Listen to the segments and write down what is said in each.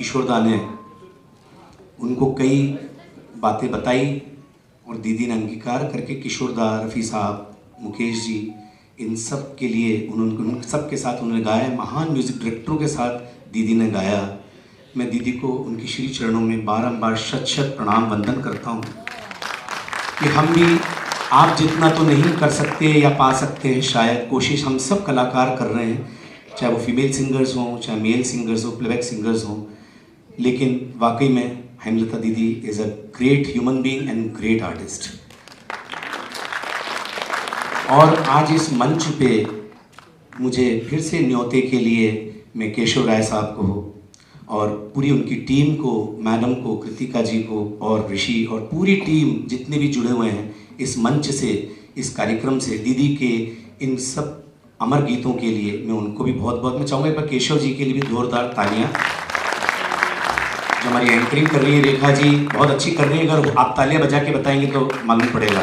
किशोरदा ने उनको कई बातें बताई और दीदी ने अंगीकार करके किशोरदा, रफ़ी साहब, मुकेश जी, इन सब के लिए उन सब के साथ उन्होंने गाया। महान म्यूज़िक डायरेक्टरों के साथ दीदी ने गाया। मैं दीदी को उनकी श्री चरणों में बारंबार शत शत प्रणाम वंदन करता हूँ कि हम भी आप जितना तो नहीं कर सकते या पा सकते हैं, शायद कोशिश हम सब कलाकार कर रहे हैं, चाहे वो फीमेल सिंगर्स हों, चाहे मेल सिंगर्स हों, प्लेबैक सिंगर्स हों, लेकिन वाकई में हेमलता दीदी is a great human being and great artist. और आज इस मंच पे मुझे फिर से न्योते के लिए मैं केशव राय साहब को और पूरी उनकी टीम को, मैडम को, कृतिका जी को और ऋषि और पूरी टीम जितने भी जुड़े हुए हैं इस मंच से, इस कार्यक्रम से, दीदी के इन सब अमर गीतों के लिए मैं उनको भी बहुत बहुत मैं चाहूँगा एक बार केशव जी के लिए भी जोरदार तालियाँ। जो हमारी एंकरिंग कर रही है रेखा जी बहुत अच्छी कर रही है, अगर आप तालियाँ बजा के बताएंगे तो मालूम पड़ेगा।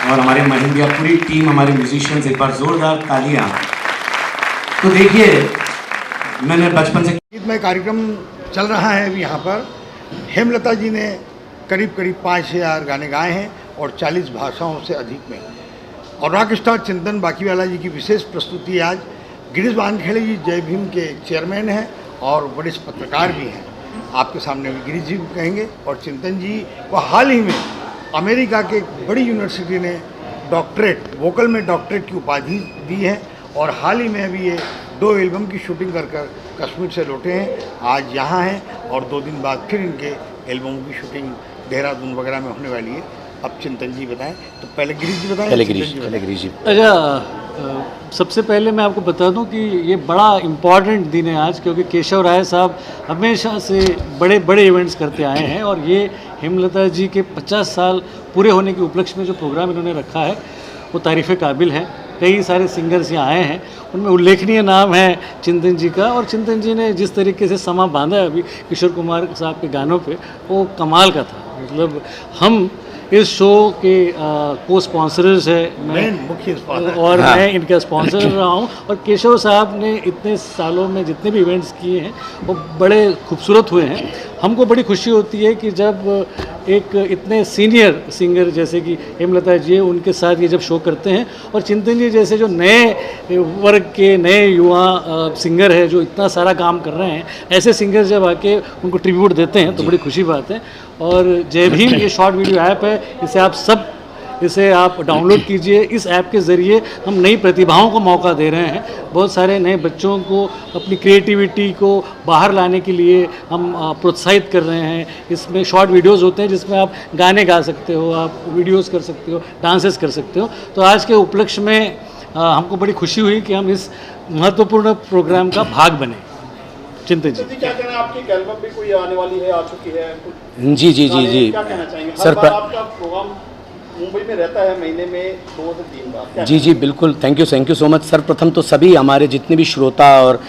और हमारे महिंद्रा पूरी टीम, हमारे म्यूजिशियंस, एक बार जोरदार तालियाँ। तो देखिए मैंने बचपन से गीत में कार्यक्रम चल रहा है अभी यहाँ पर। हेमलता जी ने करीब करीब 5000 गाने गाए हैं और 40 भाषाओं से अधिक में। और रॉक स्टार चिंतन बाकीवाला जी की विशेष प्रस्तुति आज। गिरीश वानखेड़े जी जय भीम के चेयरमैन हैं और वरिष्ठ पत्रकार भी हैं। आपके सामने भी गिरीश जी कहेंगे। और चिंतन जी को हाल ही में अमेरिका के एक बड़ी यूनिवर्सिटी ने डॉक्टरेट, वोकल में डॉक्टरेट की उपाधि दी है। और हाल ही में अभी ये 2 एल्बम की शूटिंग कर कश्मीर से लौटे हैं, आज यहाँ हैं और 2 दिन बाद फिर इनके एल्बमों की शूटिंग देहरादून वगैरह में होने वाली है। अब चिंतन जी बताएं। तो पहले गिरीश जी बताएं। पहले गिरीश जी। अच्छा, सबसे पहले मैं आपको बता दूं कि ये बड़ा इम्पॉर्टेंट दिन है आज, क्योंकि केशव राय साहब हमेशा से बड़े बड़े इवेंट्स करते आए हैं और ये हेमलता जी के 50 साल पूरे होने के उपलक्ष्य में जो प्रोग्राम इन्होंने रखा है वो तारीफ़ काबिल है। कई सारे सिंगर्स यहाँ आए हैं, उनमें उल्लेखनीय नाम है चिंतन जी का। और चिंतन जी ने जिस तरीके से समा बांधा है अभी किशोर कुमार साहब के गानों पे, वो कमाल का था। मतलब हम इस शो के को स्पॉन्सर्स है, मैं मुख्य स्पॉन्सर और मैं इनका स्पॉन्सर रहा हूँ। और केशव साहब ने इतने सालों में जितने भी इवेंट्स किए हैं वो बड़े खूबसूरत हुए हैं। हमको बड़ी खुशी होती है कि जब एक इतने सीनियर सिंगर जैसे कि हेमलता जी उनके साथ ये जब शो करते हैं, और चिंतन जी जैसे जो नए वर्ग के नए युवा सिंगर है जो इतना सारा काम कर रहे हैं, ऐसे सिंगर जब आके उनको ट्रिब्यूट देते हैं तो बड़ी खुशी बात है। और जय भीम ये शॉर्ट वीडियो ऐप है, इसे आप डाउनलोड कीजिए। इस ऐप के ज़रिए हम नई प्रतिभाओं को मौका दे रहे हैं। बहुत सारे नए बच्चों को अपनी क्रिएटिविटी को बाहर लाने के लिए हम प्रोत्साहित कर रहे हैं। इसमें शॉर्ट वीडियोस होते हैं जिसमें आप गाने गा सकते हो, आप वीडियोस कर सकते हो, डांसेस कर सकते हो। तो आज के उपलक्ष्य में हमको बड़ी खुशी हुई कि हम इस महत्वपूर्ण प्रोग्राम का भाग बने। चिंतन जी क्या कहना है? आपकी एल्बम भी कोई आने वाली है, आ चुकी है कुछ? जी। क्या कहना चाहेंगे? सर आपका प्रोग्राम मुंबई में रहता है महीने में 2 से 3 बार। जी बिल्कुल, thank you so much sir. प्रथम तो सभी हमारे जितने भी श्रोता और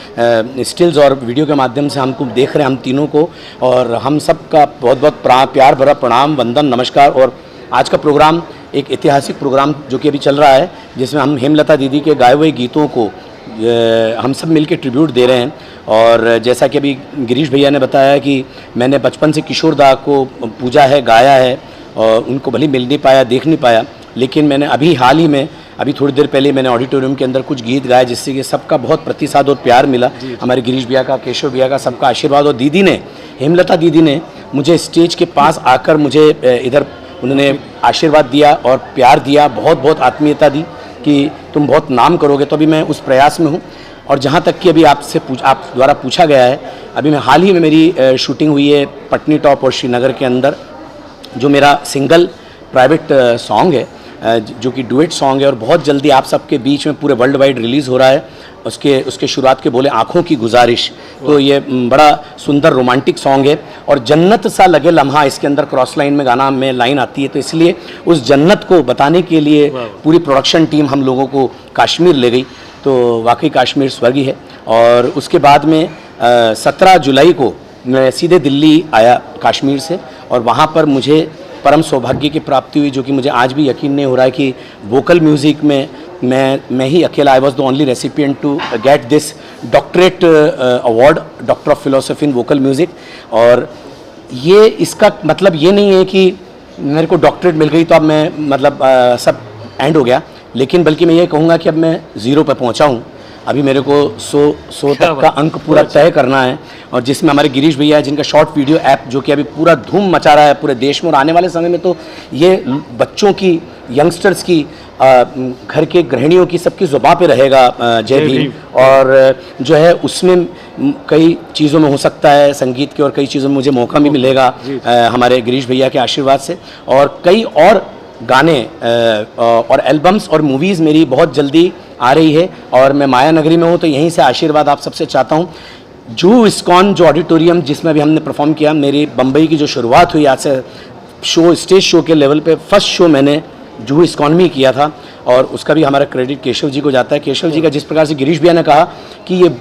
स्टिल्स और वीडियो के माध्यम से हमको देख रहे हैं, हम तीनों को, और हम सब का बहुत बहुत प्यार भरा प्रणाम, वंदन, नमस्कार। और आज का प्रोग्राम एक ऐतिहासिक प्रोग्राम जो कि अभी चल रहा है, जिसमें हम हेमलता दीदी के गाए हुए गीतों को हम सब मिलके ट्रिब्यूट दे रहे हैं। और जैसा कि अभी गिरीश भैया ने बताया कि मैंने बचपन से किशोरदा को पूजा है, गाया है, और उनको भले मिल नहीं पाया, देख नहीं पाया, लेकिन मैंने अभी हाल ही में अभी थोड़ी देर पहले मैंने ऑडिटोरियम के अंदर कुछ गीत गाए, जिससे कि सबका बहुत प्रतिसाद और प्यार मिला। हमारे गिरीश भैया का, केशव भैया का, सबका आशीर्वाद। और दीदी ने, हेमलता दीदी ने मुझे स्टेज के पास आकर मुझे इधर उन्होंने आशीर्वाद दिया और प्यार दिया, बहुत बहुत आत्मीयता दी कि तुम बहुत नाम करोगे। तो अभी मैं उस प्रयास में हूँ। और जहाँ तक कि अभी आप द्वारा पूछा गया है, अभी मैं हाल ही में मेरी शूटिंग हुई है पटनी टॉप और श्रीनगर के अंदर, जो मेरा सिंगल प्राइवेट सॉन्ग है, जो कि डुएट सॉन्ग है, और बहुत जल्दी आप सबके बीच में पूरे वर्ल्ड वाइड रिलीज़ हो रहा है। उसके शुरुआत के बोले आँखों की गुजारिश। तो ये बड़ा सुंदर रोमांटिक सॉन्ग है, और जन्नत सा लगे लम्हा इसके अंदर क्रॉस लाइन में गाना में लाइन आती है। तो इसलिए उस जन्नत को बताने के लिए पूरी प्रोडक्शन टीम हम लोगों को कश्मीर ले गई। तो वाकई कश्मीर स्वर्ग ही है। और उसके बाद में 17 जुलाई को मैं सीधे दिल्ली आया कश्मीर से, और वहाँ पर मुझे परम सौभाग्य की प्राप्ति हुई, जो कि मुझे आज भी यकीन नहीं हो रहा है कि वोकल म्यूज़िक में मैं ही अकेला, I was the only recipient to get this doctorate award, doctor of philosophy in vocal music. और ये इसका मतलब ये नहीं है कि मेरे को डॉक्टरेट मिल गई तो अब मैं मतलब सब एंड हो गया, लेकिन बल्कि मैं ये कहूँगा कि अब मैं 0 पे पहुँचा हूँ। अभी मेरे को 100 तक का अंक पूरा तय करना है, और जिसमें हमारे गिरीश भैया है जिनका शॉर्ट वीडियो ऐप जो कि अभी पूरा धूम मचा रहा है पूरे देश में, और आने वाले समय में तो ये बच्चों की, यंगस्टर्स की, घर के गृहिणियों की, सबकी ज़ुबान पे रहेगा जय भीम। और जो है उसमें कई चीज़ों में हो सकता है संगीत के, और कई चीज़ों में मुझे मौका भी मिलेगा हमारे गिरीश भैया के आशीर्वाद से। और कई और गाने और एल्बम्स और मूवीज़ मेरी बहुत जल्दी आ रही है, और मैं माया नगरी में हूँ तो यहीं से आशीर्वाद आप सबसे चाहता हूँ। जूहू इस्कॉन जो ऑडिटोरियम जिसमें अभी हमने परफॉर्म किया, मेरी बम्बई की जो शुरुआत हुई आज से शो, स्टेज शो के लेवल पे फर्स्ट शो मैंने जूहू इस्कॉन में किया था, और उसका भी हमारा क्रेडिट केशव जी को जाता है। केशव जी का जिस प्रकार से गिरीश भैया ने कहा कि ये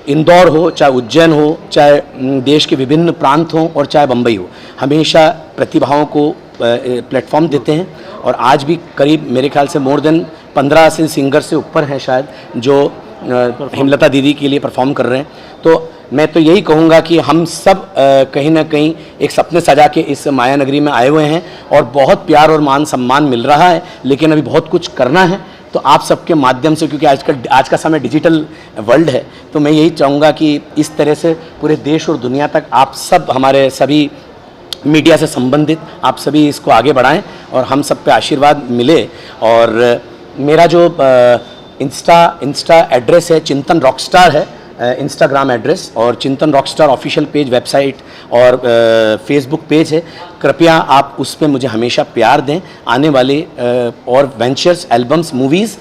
इंदौर हो, चाहे उज्जैन हो, चाहे देश के विभिन्न प्रांत हों, और चाहे बम्बई हो, हमेशा प्रतिभाओं को प्लेटफॉर्म देते हैं। और आज भी करीब मेरे ख्याल से मोर देन 15 से सिंगर से ऊपर हैं शायद जो हेमलता दीदी के लिए परफॉर्म कर रहे हैं। तो मैं तो यही कहूँगा कि हम सब कहीं ना कहीं एक सपने सजा के इस माया नगरी में आए हुए हैं, और बहुत प्यार और मान सम्मान मिल रहा है, लेकिन अभी बहुत कुछ करना है। तो आप सबके माध्यम से, क्योंकि आज का समय डिजिटल वर्ल्ड है, तो मैं यही चाहूँगा कि इस तरह से पूरे देश और दुनिया तक आप सब, हमारे सभी मीडिया से संबंधित आप सभी इसको आगे बढ़ाएं, और हम सब पे आशीर्वाद मिले। और मेरा जो इंस्टा एड्रेस है चिंतन रॉकस्टार है, इंस्टाग्राम एड्रेस, और चिंतन रॉकस्टार ऑफिशियल पेज, वेबसाइट और फेसबुक पेज है। कृपया आप उस पर मुझे हमेशा प्यार दें। आने वाले और ventures, albums, movies,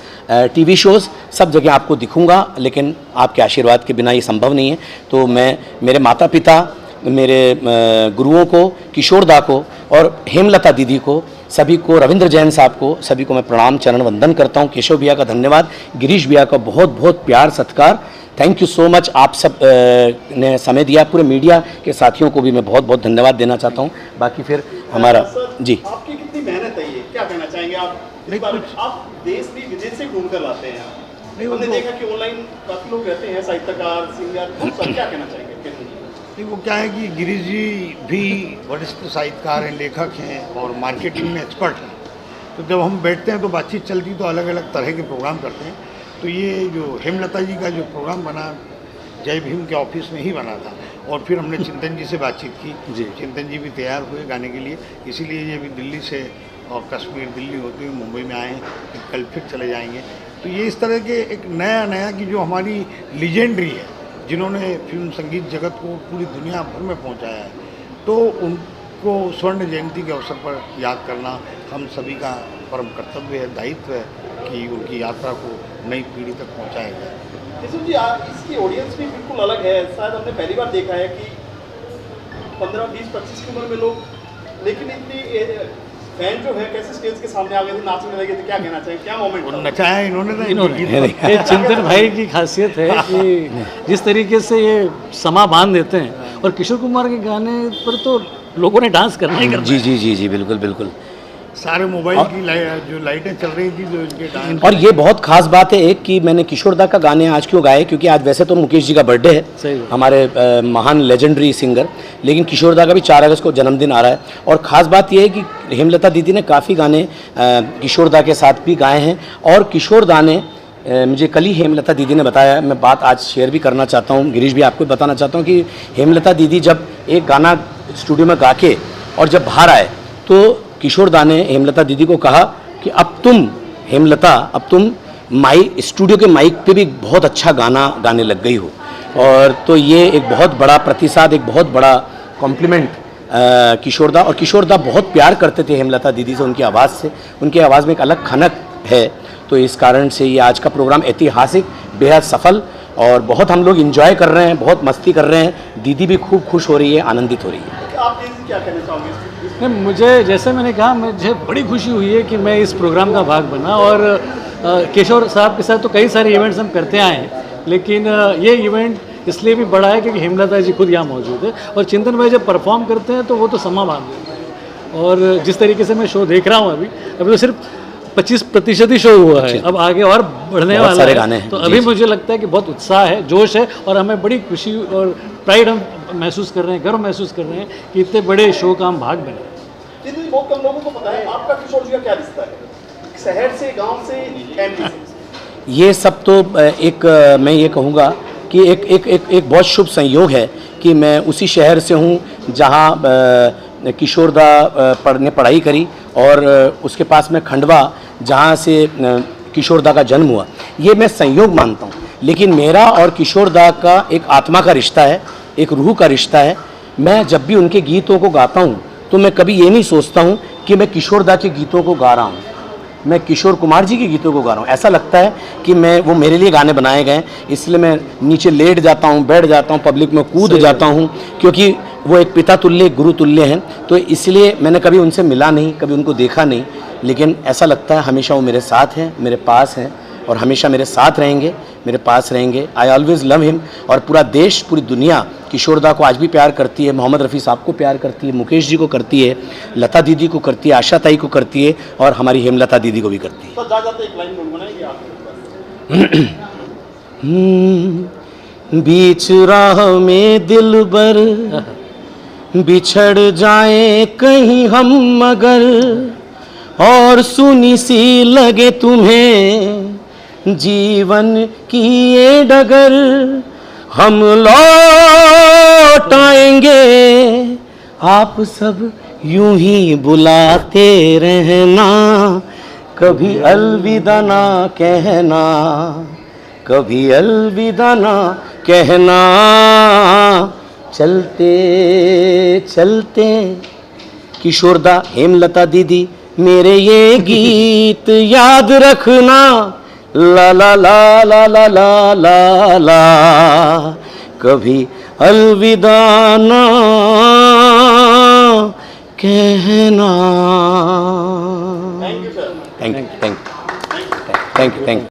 TV shows सब जगह आपको दिखूंगा, लेकिन आपके आशीर्वाद के बिना ये संभव नहीं है। तो मैं मेरे माता पिता, मेरे गुरुओं को, किशोर दा को और हेमलता दीदी को, सभी को, रविंद्र जैन साहब को, सभी को मैं प्रणाम, चरण वंदन करता हूँ। केशव भैया का धन्यवाद, गिरीश भैया का बहुत बहुत प्यार सत्कार, थैंक यू सो मच। आप सब ने समय दिया, पूरे मीडिया के साथियों को भी मैं बहुत बहुत धन्यवाद देना चाहता हूँ। बाकी फिर हमारा जी, आपकी कितनी मेहनत है, ये क्या कहना चाहेंगे आप? इस बार आप देश भी विदेश से ढूंढ कर लाते हैं। हमने देखा कि ऑनलाइन काफ़ी लोग रहते हैं, साहित्यकार, सिंगर, क्या कहना चाहेंगे? नहीं, वो क्या है कि गिरीश जी भी वरिष्ठ साहित्यकार हैं, लेखक हैं, और मार्केटिंग में एक्सपर्ट हैं। तो जब हम बैठते हैं तो बातचीत चलती, तो अलग अलग तरह के प्रोग्राम करते हैं। तो ये जो हेमलता जी का जो प्रोग्राम बना, जय भीम के ऑफिस में ही बना था, और फिर हमने चिंतन जी से बातचीत की। चिंतन जी भी तैयार हुए गाने के लिए, इसीलिए ये भी दिल्ली से और कश्मीर, दिल्ली होते हुए मुंबई में आए हैं, कल फिर चले जाएंगे। तो ये इस तरह के एक नया की जो हमारी लीजेंडरी है, जिन्होंने फिल्म संगीत जगत को पूरी दुनिया भर में पहुंचाया है, तो उनको स्वर्ण जयंती के अवसर पर याद करना हम सभी का परम कर्तव्य है, दायित्व है कि उनकी यात्रा को नई पीढ़ी तक पहुंचाया जाए। केशव जी, इसकी ऑडियंस भी बिल्कुल अलग है। शायद हमने पहली बार देखा है कि 15, 20, 25 की उम्र में लोग, लेकिन इतनी फैन जो है कैसे स्टेज के सामने आ गए थे, नाचने लगे थे, क्या कहना चाहिए, क्या मोमेंट था? नचाया इन्होंने। ये चिंतन भाई की खासियत है कि जिस तरीके से ये समा बांध देते हैं, और किशोर कुमार के गाने पर तो लोगों ने डांस करना ही करना। जी जी जी जी, बिल्कुल बिल्कुल। सारे मोबाइल की जो लाइटें चल रही थी, जो इनके डांस, और ये बहुत खास बात है एक कि मैंने किशोर दा का गाने आज क्यों गाए, क्योंकि आज वैसे तो मुकेश जी का बर्थडे है, हमारे महान लेजेंडरी सिंगर, लेकिन किशोर दा का भी 4 अगस्त को जन्मदिन आ रहा है। और ख़ास बात ये है कि हेमलता दीदी ने काफ़ी गाने किशोर दा के साथ भी गाए हैं, और किशोर दा ने मुझे कल ही हेमलता दीदी ने बताया, मैं बात आज शेयर भी करना चाहता हूँ, गिरीश भी आपको बताना चाहता हूँ कि हेमलता दीदी जब एक गाना स्टूडियो में गा के और जब बाहर आए, तो किशोर दा ने हेमलता दीदी को कहा कि अब तुम हेमलता, अब तुम स्टूडियो के माइक पे भी बहुत अच्छा गाना गाने लग गई हो। और तो ये एक बहुत बड़ा प्रतिसाद, एक बहुत बड़ा कॉम्प्लीमेंट किशोर दा। और किशोर दा बहुत प्यार करते थे हेमलता दीदी से, उनकी आवाज़ से, उनकी आवाज़ में एक अलग खनक है। तो इस कारण से ये आज का प्रोग्राम ऐतिहासिक, बेहद सफल, और बहुत हम लोग एंजॉय कर रहे हैं, बहुत मस्ती कर रहे हैं। दीदी भी खूब खुश हो रही है, आनंदित हो रही है। आप क्या कहना चाहोगे? नहीं, मुझे जैसे मैंने कहा, मुझे बड़ी खुशी हुई है कि मैं इस प्रोग्राम का भाग बना, और किशोर साहब के साथ तो कई सारे इवेंट्स हम करते आए हैं, लेकिन ये इवेंट इसलिए भी बड़ा है क्योंकि हेमलता जी खुद यहाँ मौजूद है, और चिंतन भाई जब परफॉर्म करते हैं तो वो तो समा बांध देते हैं। और जिस तरीके से मैं शो देख रहा हूँ अभी तो सिर्फ 25% ही शो हुआ है, अब आगे और बढ़ने बहुत वाला सारे है। गाने हैं, तो जी, अभी जी। मुझे लगता है कि बहुत उत्साह है, जोश है, और हमें बड़ी खुशी और प्राइड हम महसूस कर रहे हैं, गर्व महसूस कर रहे हैं कि इतने बड़े शो का हम भाग बने। जितनी बहुत कम लोगों को पता है आपका किशोर जी का क्या रिश्ता है, शहर से, गांव से, एमपी से? ये सब तो एक मैं ये कहूँगा कि एक बहुत शुभ संयोग है कि मैं उसी शहर से हूँ जहाँ किशोरदा ने पढ़ाई करी, और उसके पास में खंडवा जहाँ से किशोरदा का जन्म हुआ। ये मैं संयोग मानता हूँ, लेकिन मेरा और किशोरदा का एक आत्मा का रिश्ता है, एक रूह का रिश्ता है। मैं जब भी उनके गीतों को गाता हूँ तो मैं कभी ये नहीं सोचता हूँ कि मैं किशोरदा के गीतों को गा रहा हूँ, मैं किशोर कुमार जी के गीतों को गा रहा हूँ। ऐसा लगता है कि वो मेरे लिए गाने बनाए गए हैं, इसलिए मैं नीचे लेट जाता हूँ, बैठ जाता हूँ, पब्लिक में कूद जाता हूँ, क्योंकि वो एक पिता तुल्य, एक गुरु तुल्य हैं। तो इसलिए मैंने कभी उनसे मिला नहीं, कभी उनको देखा नहीं, लेकिन ऐसा लगता है हमेशा वो मेरे साथ हैं, मेरे पास हैं, और हमेशा मेरे साथ रहेंगे, मेरे पास रहेंगे। I always love him. और पूरा देश, पूरी दुनिया किशोरदा को आज भी प्यार करती है, मोहम्मद रफ़ी साहब को प्यार करती है, मुकेश जी को करती है, लता दीदी को करती है, आशा ताई को करती है, और हमारी हेमलता दीदी को भी करती है। तो जाते एक लाइन गुनगुनाएंगे आप? बीच राह में दिलबर बिछड़ जाए कहीं हम मगर, और सुनी सी लगे तुम्हें जीवन की ये डगर, हम लौट आएंगे आप सब यूं ही बुलाते रहना, कभी अलविदा ना कहना, कभी अलविदा ना कहना, चलते चलते। किशोरदा, हेमलता दीदी, मेरे ये गीत याद रखना, ला ला ला ला ला ला ला ला, कभी अलविदा ना कहना। Thank you sir. Thank you, thank you, thank you, thank you.